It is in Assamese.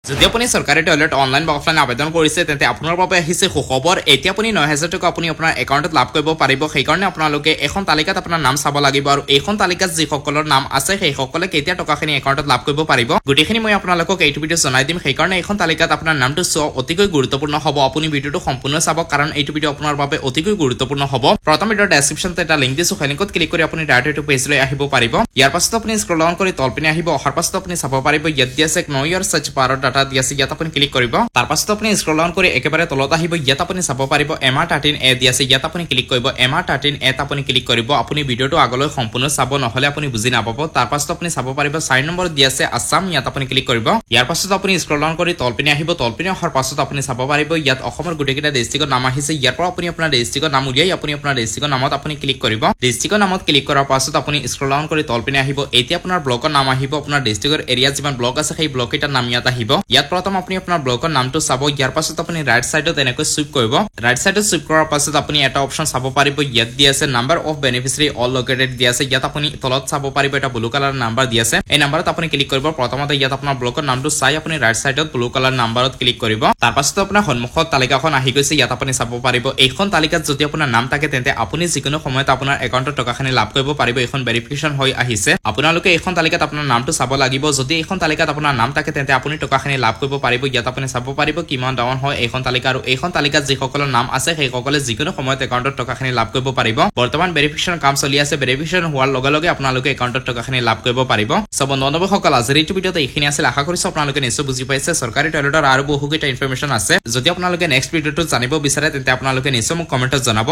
যদি আপুনি সৰকাৰি টয়লেট অনলাইন বা অফলাইন আবেদন কৰিছে তেন্তে আপোনাৰ বাবে আহিছে সুখবৰ এতিয়া আপুনি 9000 টকা আপুনি আপোনাৰ একাউণ্টত লাভ কৰিব পাৰিব সেই কাৰণে আপোনালোকে এখন তালিকাত আপোনাৰ নাম চাব লাগিব আৰু এইখন তালিকাত যি সকলৰ নাম আছে সেই সকলে কেতিয়া টকাখিনি একাউণ্টত লাভ কৰিব পাৰিব গুটিখিনি মই আপোনালোকক এইটো ভিডিও জনাই দিম সেই কাৰণে এখন তালিকাত আপোনাৰ নামটো চোৱা অতিকৈ গুৰুত্বপূৰ্ণ হ'ব আপুনি ভিডিওটো সম্পূৰ্ণ চাব কাৰণ এইটো ভিডিও আপোনাৰ বাবে অতিকৈ গুৰুত্বপূৰ্ণ হ'ব প্ৰথম ভিডিওৰ ডেসক্ৰিপচনতে এটা লিংক দিছো সেই লিংকত ক্লিক কৰি আপুনি ডাইৰেক্ট এইটো পেজলৈ আহিব পাৰিব ইয়াৰ পাছত আপুনি স্ক্ৰল ডাউন কৰি তলপিনে আহিব অহাৰ পাছত আপুনি চাব পাৰিব ইয়াত দিয়া আছে নো ইয়ৰ সাৰ্চ বাৰৰ ডাটা দিয়া আছে ইয়াত আপুনি ক্লিক কৰিব তাৰ পাছত আপুনি স্ক্ৰল ডাউন কৰি একেবাৰে তলত আহিব ইয়াত আপুনি চাব পাৰিব MR13A দিয়া আছে ইয়াত আপুনি ক্লিক কৰিব MR13A আপুনি ক্লিক কৰিব আপুনি ভিডিওটো আগলৈ সম্পূৰ্ণ চাব নহলে আপুনি বুজি নাপাব তাৰ পাছত আপুনি চাব পাৰিব 4 নম্বৰ দিয়া আছে আসাম ইয়াত আপুনি ক্লিক কৰিব ইয়াৰ পাছত আপুনি স্ক্ৰল ডাউন কৰি তলপিনে আহিব তলপিনে অহাৰ পাছত আপুনি চাব পাৰিব ইয়াত অসমৰ গুটেকিটা ডিস্ট্ৰিক্টৰ নাম আহিছে ইয়াৰ পৰা আপুনি আপোনাৰ ডিস্ট্ৰিক্টৰ নাম উলিয়াই আপুনি আপোনাৰ ডিস্ট্ৰিক্টৰ নামত আপুনি ক্লিক কৰিব ডিস্ট্ৰিক্টৰ নামত ক্লিক কৰাৰ পাছত আপুনি স্ক্ৰল ডাউন কৰি তলপিনে আহিব এতিয়া আপোনাৰ ব্লকৰ নাম আহিব আপোনাৰ ডিস্ট্ৰিক্টৰ এৰিয়া যিমান ব্লক আছে সেই ব্লক এটাৰ নাম ইয়াত আহিব ইয়াত প্ৰথম আপুনি আপোনাৰ ব্লকৰ নামটো চাব ইয়াৰ পাছত আপুনি ৰাইট সাইডত এনেকৈ সুইপ কৰিব ৰাইট সাইডত সুইপ কৰাৰ পাছত আপুনি এটা অপচন চাব পাৰিব ইয়াত দিয়া আছে number of beneficiary all located দিয়া আছে ইয়াত আপুনি তলত চাব পাৰিব এটা ব্লু কালাৰ নাম্বাৰ দিয়া আছে এই নাম্বাৰত আপুনি ক্লিক কৰিব প্ৰথমতে ইয়াত আপোনাৰ ব্লকৰ নামটো চাই আপুনি ৰাইট সাইডত ব্লু কালাৰ নাম্বাৰত ক্লিক কৰিব তাৰ পাছত আপোনাৰ সন্মুখত তালিকাখন আহি গৈছে ইয়াত আপুনি চাব পাৰিব এইখন তালিকাত যদি আপোনাৰ নাম থাকে তেন্তে আপুনি যিকোনো সময়ত আপোনাৰ একাউণ্টত টকাখিনি লাভ কৰিব পাৰিব এখন ভেৰিফিকেশন হৈ আহিছে আপোনালোকে এইখন তালিকাত আপোনাৰ নামটো চাব লাগিব যদি এইখন তালিকাত আপোনাৰ নাম থাকে তেন্তে আপুনি টকাখিনি লাভ কৰিব পাৰিব ইয়াত আপুনি চাব পাৰিব কিমান ডাউন হয় এইখন তালিকা আৰু এইখন তালিকাত যি সকলৰ নাম আছে সেই সকলে যিকোনো সময়ত একাউণ্টত টকাখিনি লাভ কৰিব পাৰিব বৰ্তমান ভেৰিফিকেশন কাম চলি আছে ভেৰিফিকেশন হোৱাৰ লগে লগে আপোনালোকে একাউণ্টত টকাখিনি লাভ কৰিব পাৰিব সব বন্ধুসকল আজিৰ এই ভিডিওতে এইখিনি আছিল আশা কৰিছো আপোনালোকে নিশ্চয় বুজি পাইছে সৰকাৰি টয়লেটৰ আৰু বহুকেইটা ইনফৰমেশন আছে যদি আপোনালোকে নেক্সট ভিডিওটো জানিব বিচাৰে তেন্তে আপোনালোকে নিশ্চয় মোক কমেন্টত জনাব